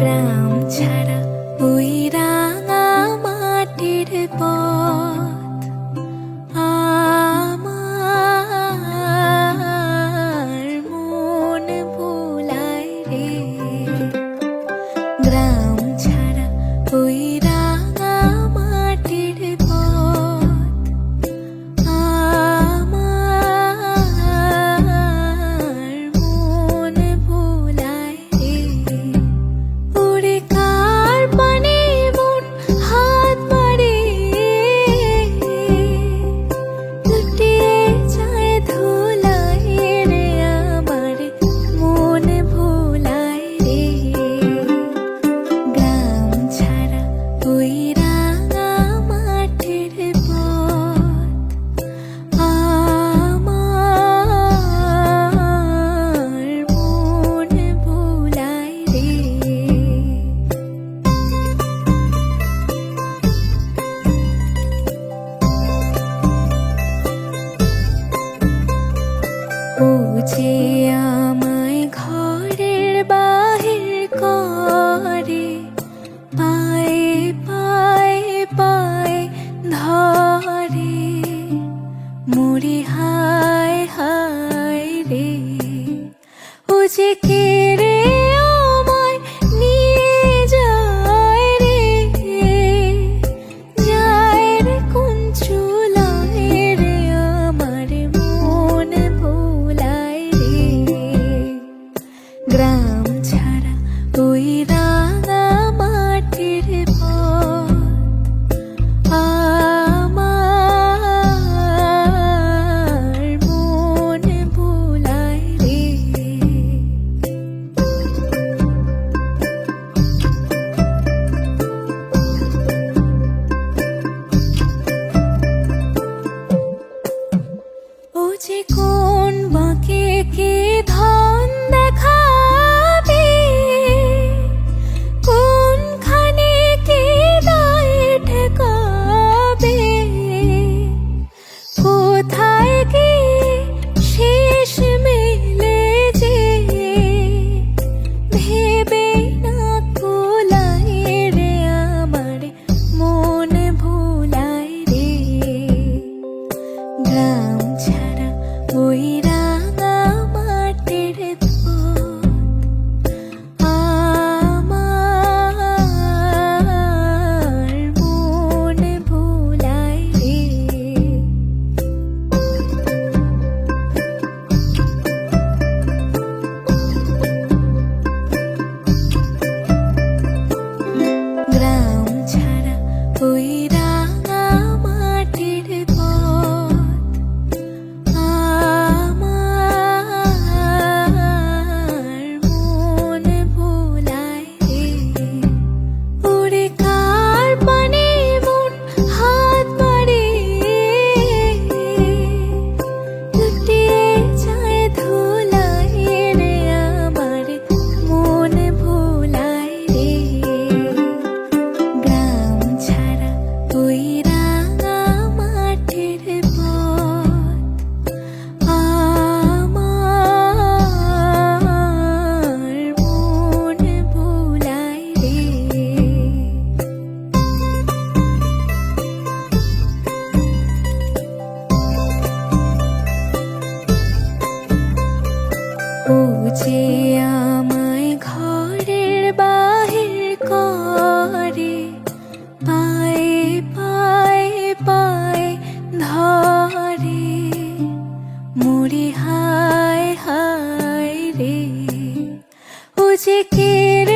গ্রাম ছাড়া ওই রাঙা মাটির পথ আমার মন ভোলায় রে। গ্রাম ছাড়া ওই রাঙা মাটির পথ আমার মন ভোলায় রে। ওরে কার পানে মন হাত মারে, লুটিয়ে যায় ধুলায় রে, আমার মন ভোলায় রে। গ্রাম ছাড়া ওই রাঙা মাটির পথ আমার মন ভোলায় রে। ও যে আমায় ঘরের বাহির করে, পায়ে পায়ে পায়ে ধরে, মরি হায় হায় রে। ও যে কেড়ে আমায় নিয়ে যায় রে, যায় রে কোন চুলায় রে, আমার মন ভোলায় রে। গ্রাম ছাড়া ওই রাঙা মাটির পথ আমার মন ভোলায় রে। ও যে কোন বাঁকে কে ধন দেখাবে, কোনখানে কে দায় ঠেকাবে, কোথায় গিয়ে শেষ মেলে যে, ভেবে না কোলায় রে, আমার মন ভোলায় রে। গ্রাম ছাড়া ওই রাঙা মাটির পথ আমার মন ভোলায় রে। গ্রাম ছাড়া ওই রাঙা মাটির পথ আমার মন ভোলায় রে। ওরে কার পানে মন হাত মারে, লুটিয়ে যায় ধুলায় রে, আমার মন ভোলায় রে। গ্রাম ছাড়া ওই রাঙা মাটির পথ আমার মন ভোলায় রে। ও যে আমায় ঘরের বাহির করে, পায়ে পায়ে পায়ে ধরে, মরি হায় হায় রে। ও যে কেড়ে